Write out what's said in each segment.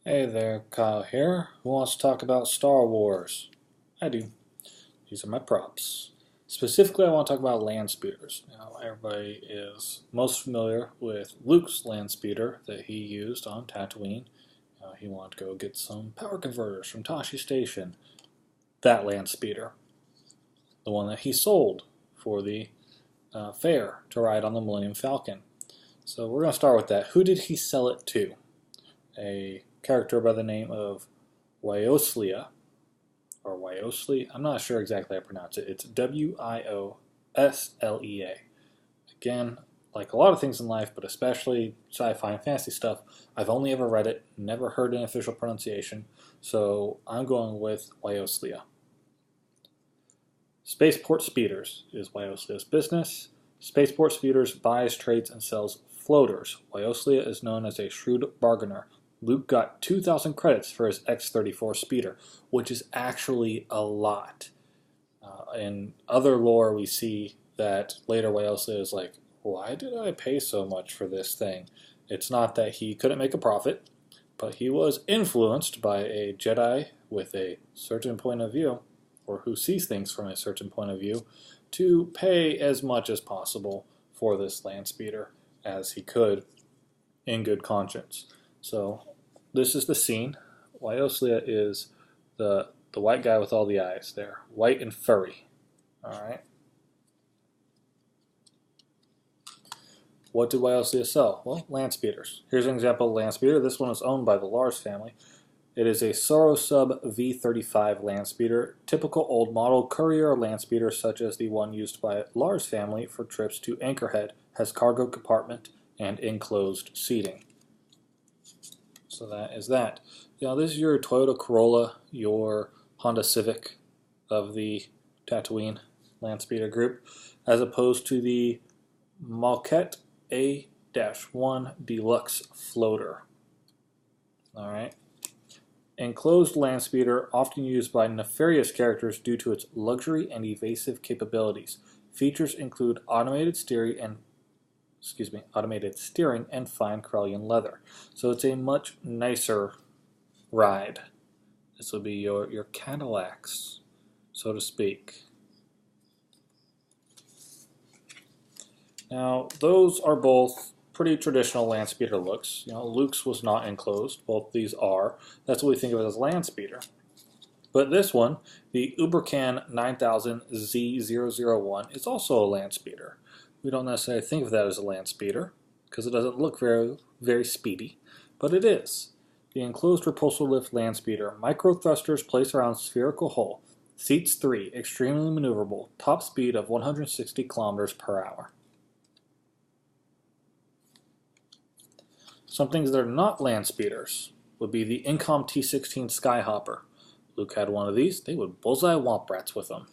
Hey there, Kyle here. Who wants to talk about Star Wars? I do. These are my props. Specifically, I want to talk about land speeders. Now, everybody is most familiar with Luke's land speeder that he used on Tatooine. He wanted to go get some power converters from Tashi Station. That land speeder. The one that he sold for the fair to ride on the Millennium Falcon. So we're going to start with that. Who did he sell it to? A character by the name of Wyoslea, or Wyoslea. I'm not sure exactly how to pronounce it. It's Wioslea. Again, like a lot of things in life, but especially sci-fi and fantasy stuff, I've only ever read it, never heard an official pronunciation, so I'm going with Wyoslea. Spaceport Speeders is Wyoslea's business. Spaceport Speeders buys, trades, and sells floaters. Wyoslea is known as a shrewd bargainer. Luke got 2,000 credits for his X-34 speeder, which is actually a lot. In other lore, we see that later Wyoslea is like, why did I pay so much for this thing? It's not that he couldn't make a profit, but he was influenced by a Jedi with a certain point of view, or who sees things from a certain point of view, to pay as much as possible for this land speeder as he could in good conscience. So this is the scene. Wyoslea is the white guy with all the eyes there. White and furry. Alright. What did Wyoslea sell? Well, land speeders. Here's an example of land speeder. This one is owned by the Lars family. It is a Sorosub V35 land speeder, typical old model courier land speeder such as the one used by Lars family for trips to Anchorhead, has cargo compartment and enclosed seating. So that is that. Now this is your Toyota Corolla, your Honda Civic of the Tatooine land speeder group, as opposed to the Malket A-1 Deluxe Floater. Alright. Enclosed land speeder, often used by nefarious characters due to its luxury and evasive capabilities. Features include automated steering and fine Corellian leather. So it's a much nicer ride. This will be your Cadillacs, so to speak. Now, those are both pretty traditional land speeder looks. Luke's was not enclosed. Both these are. That's what we think of it as land speeder. But this one, the Ubercan 9000Z001, is also a land speeder. We don't necessarily think of that as a land speeder because it doesn't look very, very speedy, but it is. The enclosed repulsor lift land speeder, micro thrusters placed around spherical hull, seats 3, extremely maneuverable, top speed of 160 kilometers per hour. Some things that are not land speeders would be the Incom T-16 Skyhopper. Luke had one of these. They would bullseye womp rats with them,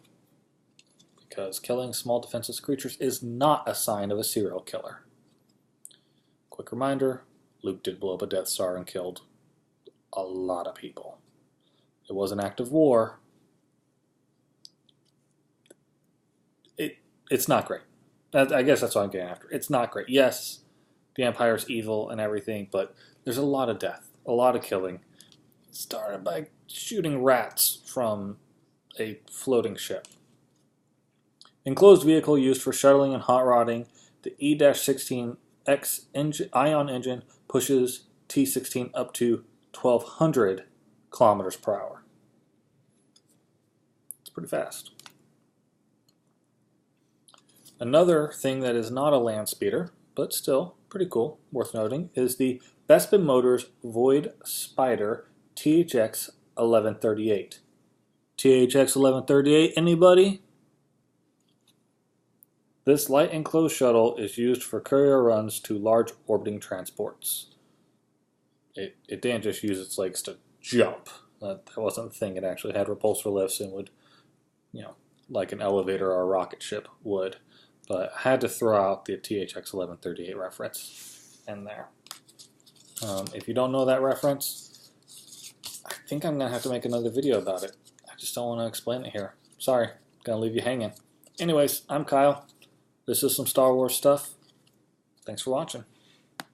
because killing small defenseless creatures is not a sign of a serial killer. Quick reminder, Luke did blow up a Death Star and killed a lot of people. It was an act of war. It's not great. I guess that's what I'm getting after. It's not great. Yes, the Empire's evil and everything, but there's a lot of death, a lot of killing. It started by shooting rats from a floating ship. Enclosed vehicle used for shuttling and hot rodding. The E-16X ion engine pushes T-16 up to 1,200 kilometers per hour. It's pretty fast. Another thing that is not a land speeder, but still pretty cool, worth noting, is the Bespin Motors Void Spider THX 1138. THX 1138, anybody? This light enclosed shuttle is used for courier runs to large orbiting transports. It didn't just use its legs to jump. That wasn't the thing. It actually had repulsor lifts and would, like an elevator or a rocket ship would. But I had to throw out the THX 1138 reference in there. If you don't know that reference, I think I'm going to have to make another video about it. I just don't want to explain it here. Sorry, going to leave you hanging. Anyways, I'm Kyle. This is some Star Wars stuff. Thanks for watching.